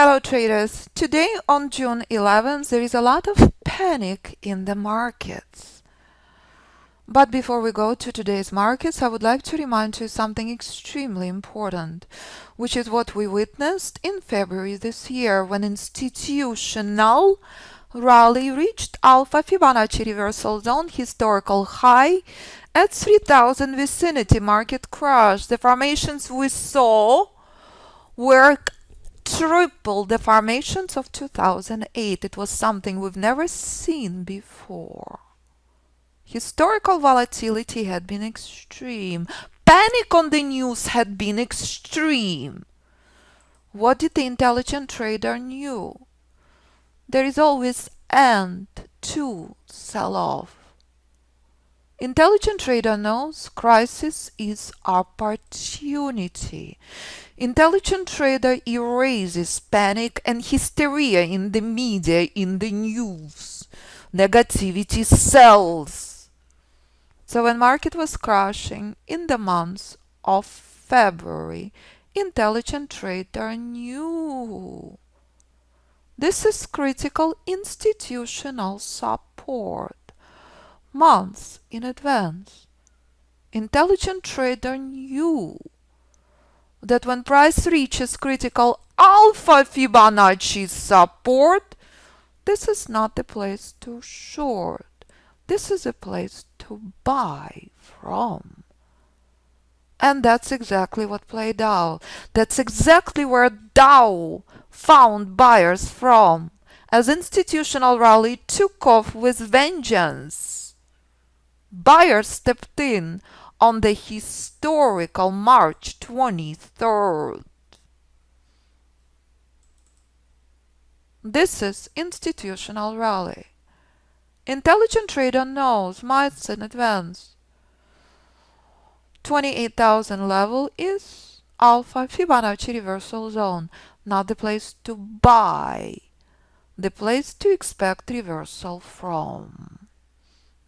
Hello traders, today on June 11th there is a lot of panic in the markets. But before we go to today's markets, I would like to remind you something extremely important, which is what we witnessed in February this year when institutional rally reached Alpha Fibonacci reversal zone historical high at 3000 vicinity. Market crash. The formations we saw were triple the formations of 2008. It was something we've never seen before. Historical volatility had been extreme. Panic on the news had been extreme. What did the intelligent trader knew? There is always end to sell off. Intelligent trader knows crisis is opportunity. Intelligent trader erases panic and hysteria in the media, in the news. Negativity sells. So when market was crashing in the months of February, intelligent trader knew. This is critical institutional support. Months in advance. Intelligent trader knew that when price reaches critical Alpha Fibonacci support, this is not the place to short. This is a place to buy from. And that's exactly what played out. That's exactly where Dow found buyers from, as institutional rally took off with vengeance. Buyers stepped in on the historical March 23rd. This is institutional rally. Intelligent trader knows months in advance. 28,000 level is Alpha Fibonacci reversal zone, not the place to buy, the place to expect reversal from.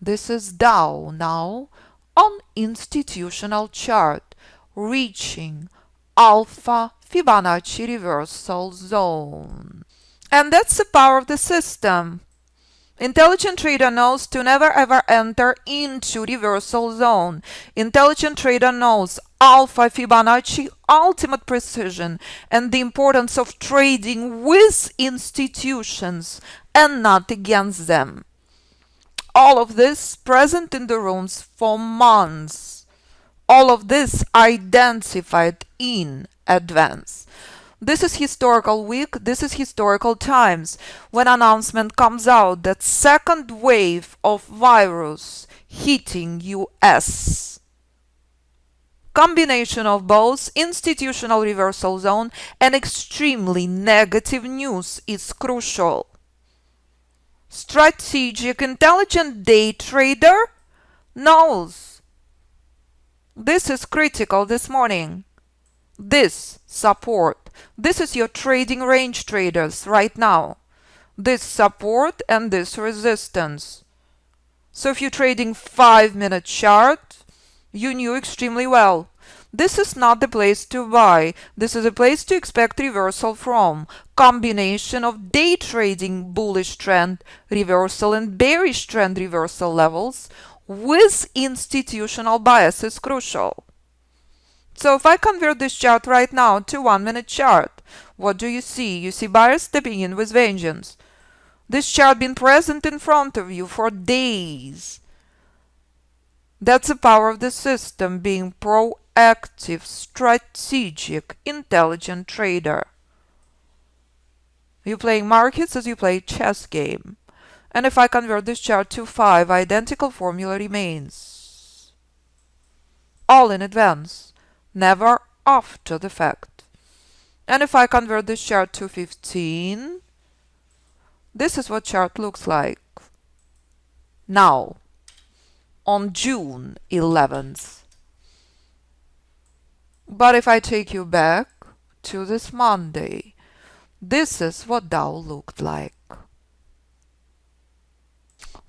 This is Dow now on institutional chart, reaching Alpha Fibonacci reversal zone. And that's the power of the system. Intelligent trader knows to never ever enter into reversal zone. Intelligent trader knows Alpha Fibonacci ultimate precision and the importance of trading with institutions and not against them. All of this present in the rooms for months. All of this identified in advance. This is historical week, this is historical times, when announcement comes out that second wave of virus hitting US. Combination of both institutional reversal zone and extremely negative news is crucial. Strategic, intelligent day trader knows this is critical this morning. This support. This is your trading range traders right now. This support and this resistance. So if you're trading 5-minute chart, you knew extremely well. This is not the place to buy. This is a place to expect reversal from. Combination of day trading bullish trend reversal and bearish trend reversal levels with institutional bias is crucial. So if I convert this chart right now to 1-minute chart, what do you see? You see buyers stepping in with vengeance. This chart been present in front of you for days. That's the power of the system, being proactive, strategic, intelligent trader. You're playing markets as you play chess game. And if I convert this chart to 5, identical formula remains. All in advance. Never after the fact. And if I convert this chart to 15, this is what chart looks like now on June 11th. But if I take you back to this Monday, this is what Dow looked like.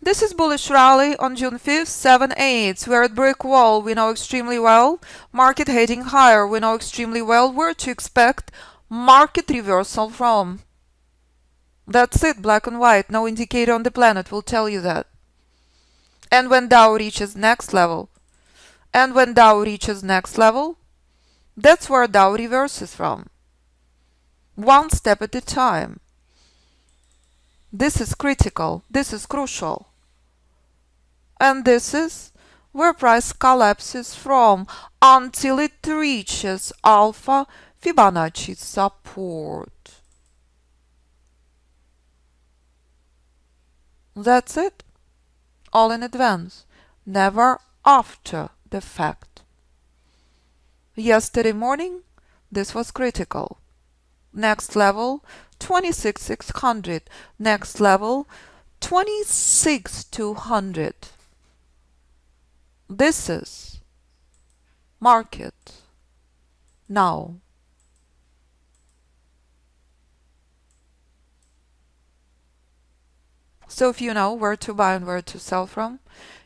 This is bullish rally on June 5th, 7/8. We're at brick wall. We know extremely well. Market heading higher. We know extremely well where to expect market reversal from. That's it, black and white. No indicator on the planet will tell you that. And when Dow reaches next level, and when Dow reaches next level, that's where Dow reverses from. One step at a time. This is critical. This is crucial. And this is where price collapses from until it reaches Alpha Fibonacci support. That's it. All in advance, never after the fact. Yesterday morning, this was critical. Next level, 26,600. Next level, 26,200. This is market now. So if you know where to buy and where to sell from,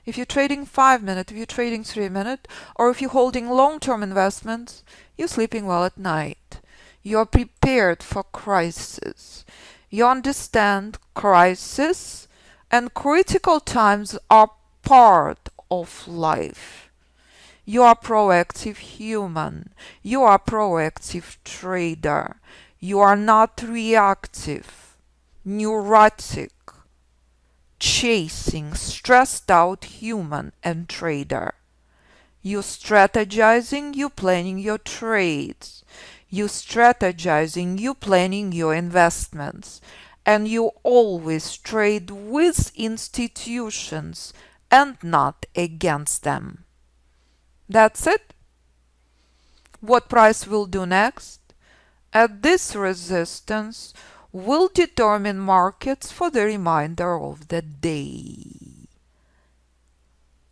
if you're trading 5 minute, if you're trading 3 minute, or if you're holding long-term investments, you're sleeping well at night. You're prepared for crisis. You understand crisis and critical times are part of life. You are proactive human. You are proactive trader. You are not reactive, neurotic, chasing, stressed out human and trader. You strategizing, you planning your trades. You strategizing, you planning your investments. And you always trade with institutions and not against them. That's it. What price will do next? At this resistance will determine markets for the remainder of the day.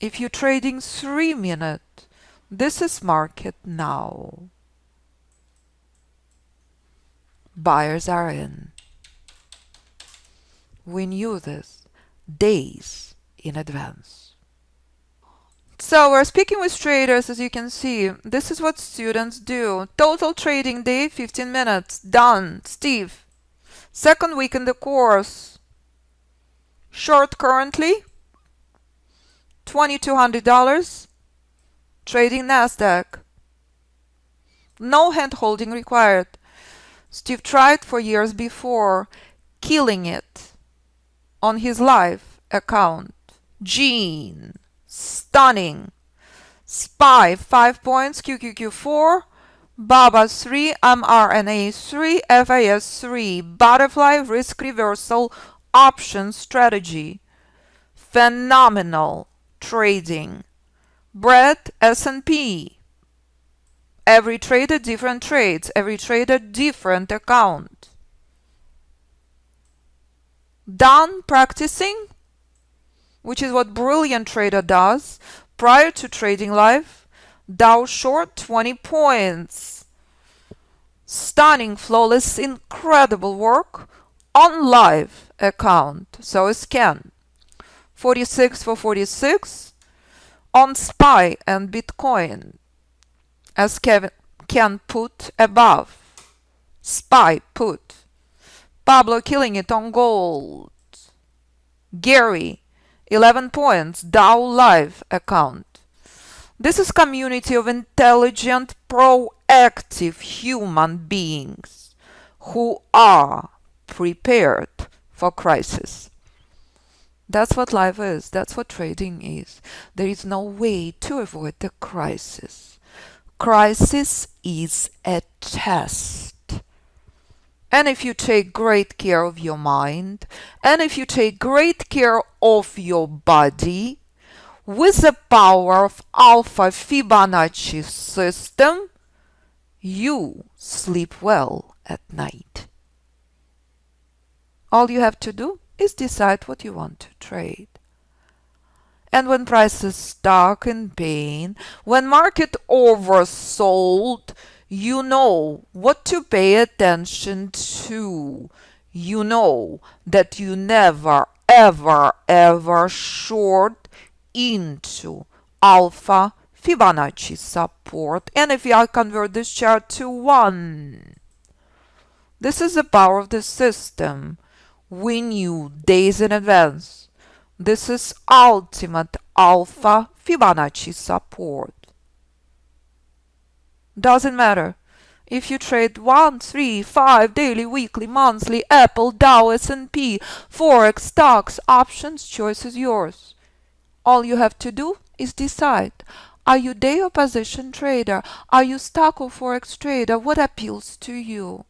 If you're trading 3 minute, this is market now. Buyers are in. We knew this days in advance. So we're speaking with traders, as you can see. This is what students do. Total trading day, 15 minutes. Done. Steve. Second week in the course. Short currently, $2,200. Trading NASDAQ. No hand holding required. Steve tried for years before, killing it on his live account. Gene. Stunning. SPY 5 points, QQQ 4, BABA 3, mRNA 3, FAS 3, Butterfly risk reversal option strategy. Phenomenal trading. Brett S&P. Every trader different trades, every trader different account. Done practicing, which is what brilliant trader does. Prior to trading live, Dow short 20 points. Stunning, flawless, incredible work on live account. So is Ken. 46 for 46 on SPY and Bitcoin. As Ken put above. SPY put. Pablo killing it on gold. Gary 11 points, Dow Live account. This is community of intelligent, proactive human beings who are prepared for crisis. That's what life is. That's what trading is. There is no way to avoid the crisis. Crisis is a test. And if you take great care of your mind, and if you take great care of your body, with the power of Alpha Fibonacci system, you sleep well at night. All you have to do is decide what you want to trade. And when price is stuck in pain, when market oversold, you know what to pay attention to. You know that you never, ever, ever short into Alpha Fibonacci support. And if I convert this chart to 1, This is the power of the system. We knew days in advance. This is ultimate Alpha Fibonacci support. Doesn't matter if you trade 1, 3, 5, daily, weekly, monthly, Apple, Dow, S&P, Forex, stocks, options, choice is yours. All you have to do is decide. Are you day or position trader? Are you stock or Forex trader? What appeals to you?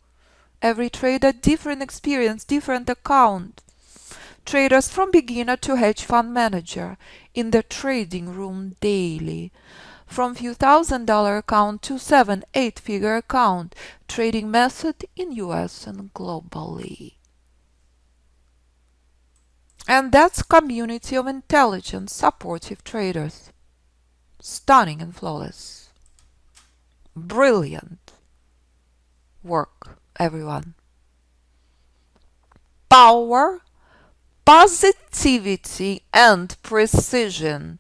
Every trader, different experience, different account. Traders from beginner to hedge fund manager in the trading room daily. From few $1,000 account to 7-8 figure account. Trading method in US and globally. And that's community of intelligent, supportive traders. Stunning and flawless. Brilliant work, everyone. Power, positivity, and precision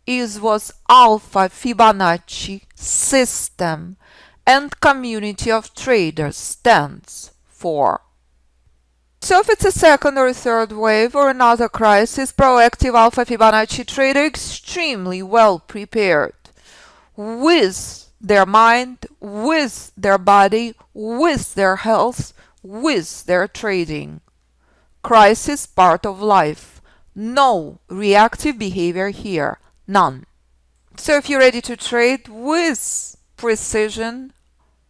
is what Alpha Fibonacci system and community of traders stands for. So if it's a second or third wave or another crisis, proactive Alpha Fibonacci trader extremely well prepared with their mind, with their body, with their health, with their trading. Crisis part of life. No reactive behavior here. None. So if you're ready to trade with precision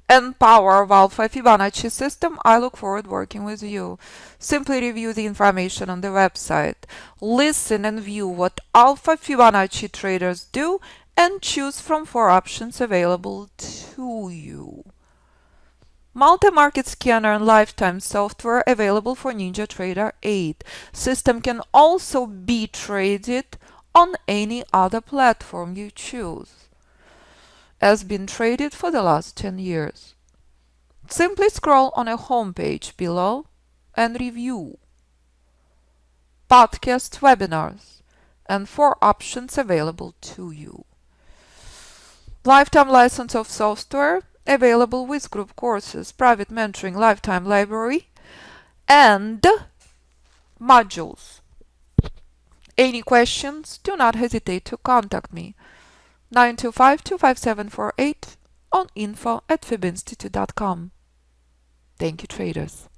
and power of Alpha Fibonacci system, I look forward working with you. Simply review the information on the website. Listen and view what Alpha Fibonacci traders do and choose from 4 options available to you. Multi-market scanner and lifetime software available for NinjaTrader 8. System can also be traded on any other platform you choose. Has been traded for the last 10 years. Simply scroll on a homepage below and review. Podcast webinars and 4 options available to you. Lifetime license of software available with group courses, private mentoring, lifetime library, and modules. Any questions? Do not hesitate to contact me. 925-25748 on info@fibinstitute.com. Thank you, traders.